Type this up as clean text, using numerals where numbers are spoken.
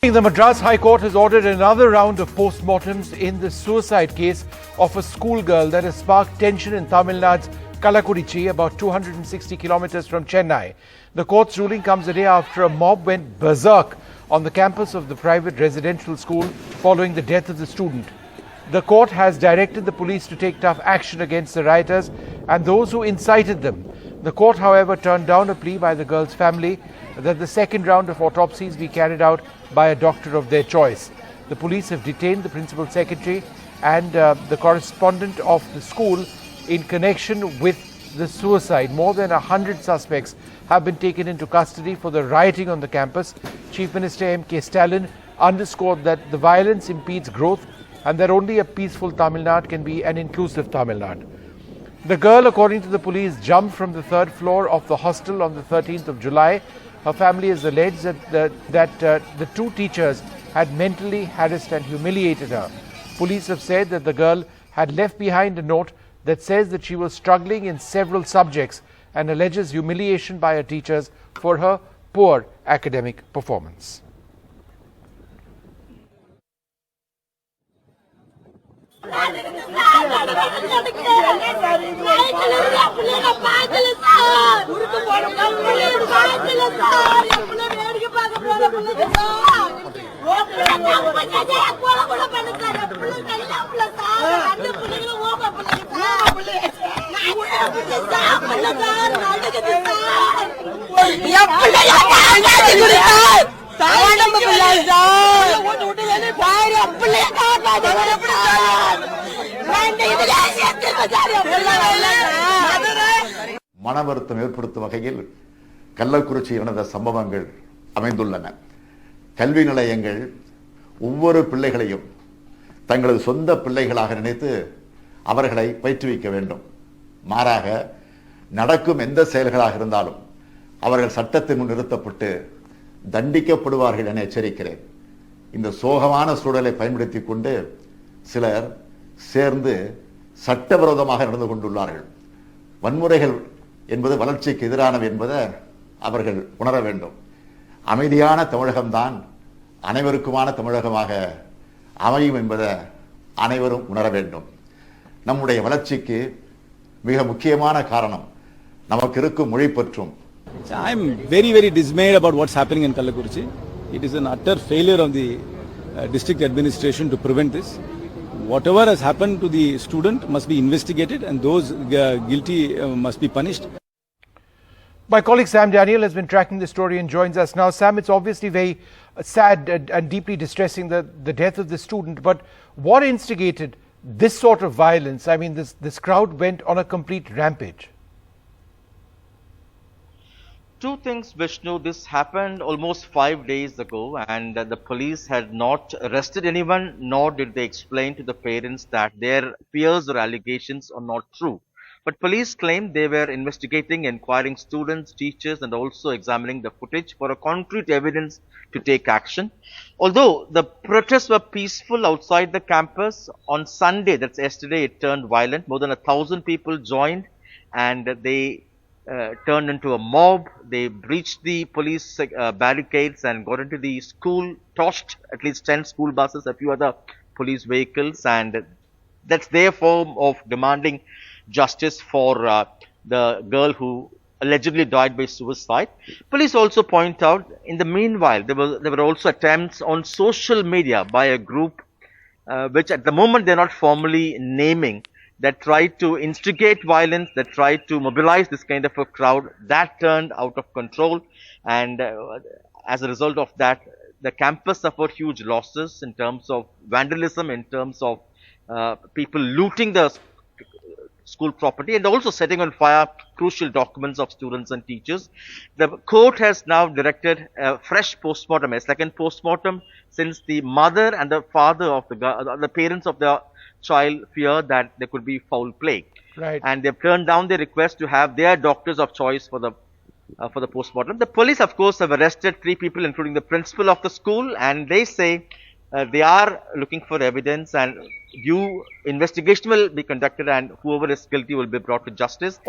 The Madras High Court has ordered another round of postmortems in the suicide case of a schoolgirl that has sparked tension in Tamil Nadu's Kallakurichi, about 260 kilometers from Chennai. The court's ruling comes a day after a mob went berserk on the campus of the private residential school following the death of the student. The court has directed the police to take tough action against the rioters and those who incited them. The court, however, turned down a plea by the girl's family that the second round of autopsies be carried out by a doctor of their choice. The police have detained the principal secretary and the correspondent of the school in connection with the suicide. More than 100 suspects have been taken into custody for the rioting on the campus. Chief Minister M.K. Stalin underscored that the violence impedes growth and that only a peaceful Tamil Nadu can be an inclusive Tamil Nadu. The girl, according to the police, jumped from the third floor of the hostel on the 13th of July. Her family has alleged that the two teachers had mentally harassed and humiliated her. Police have said that the girl had left behind a note that says that she was struggling in several subjects and alleges humiliation by her teachers for her poor academic performance. மனவருத்தம் ஏற்படுத்தும் வகையில் கள்ளக்குறிச்சியில் நடந்த சம்பவங்கள் அமைந்துள்ளன. கல்வி நிலையங்கள் ஒவ்வொரு பிள்ளைகளையும் தங்களது சொந்த பிள்ளைகளாக நினைத்து அவர்களை பயிற்றுவிக்க வேண்டும். மாறாக நடக்கும் எந்த செயல்களாக இருந்தாலும் அவர்கள் சட்டத்தின் முன் நிறுத்தப்பட்டு தண்டிக்கப்படுவார்கள் என எச்சரிக்கிறேன். இந்த சோகமான சூழலை பயன்படுத்திக் கொண்டு சிலர் சேர்ந்து சட்டவிரோதமாக நடந்து கொண்டுள்ளார்கள். வன்முறைகள் என்பது வளர்ச்சிக்கு எதிரானவை என்பதை அவர்கள் உணர வேண்டும். அமைதியான தமிழகம்தான் அனைவருக்குமான தமிழகமாக அமையும் என்பதை அனைவரும் உணர வேண்டும். நம்முடைய வளர்ச்சிக்கு மிக முக்கியமான காரணம் நமக்கு இருக்கும் மொழி பற்றும். I am very dismayed about what's happening in Kallakurichi. It is an utter failure of the district administration to prevent this. Whatever has happened to the student must be investigated and those guilty must be punished. My colleague Sam Daniel has been tracking the story and joins us now. Sam, it's obviously very sad and deeply distressing, the death of the student. But what instigated this sort of violence? I mean, this crowd went on a complete rampage. Two things, Vishnu. This happened almost 5 days ago, and the police had not arrested anyone, nor did they explain to the parents that their fears or allegations are not true. But police claimed they were investigating, inquiring students, teachers, and also examining the footage for a concrete evidence to take action. Although the protests were peaceful outside the campus, on Sunday, that's yesterday, it turned violent. More than 1,000 people joined, and they turned into a mob. They breached the police barricades and got into the school, torched at least 10 school buses, a few other police vehicles, and that's their form of demanding justice for the girl who allegedly died by suicide. Police also point out, in the meanwhile, there were also attempts on social media by a group which at the moment they're not formally naming, that tried to instigate violence, that tried to mobilize this kind of a crowd. That turned out of control, and as a result of that, the campus suffered huge losses in terms of vandalism, in terms of people looting the school property and also setting on fire crucial documents of students and teachers. The court has now directed a fresh postmortem, a second postmortem, since the mother and the father of the parents of the child fear that there could be foul play. Right. And they've turned down their request to have their doctors of choice for the postmortem. The police, of course, have arrested 3 people, including the principal of the school, and they say they are looking for evidence, and due investigation will be conducted, and whoever is guilty will be brought to justice.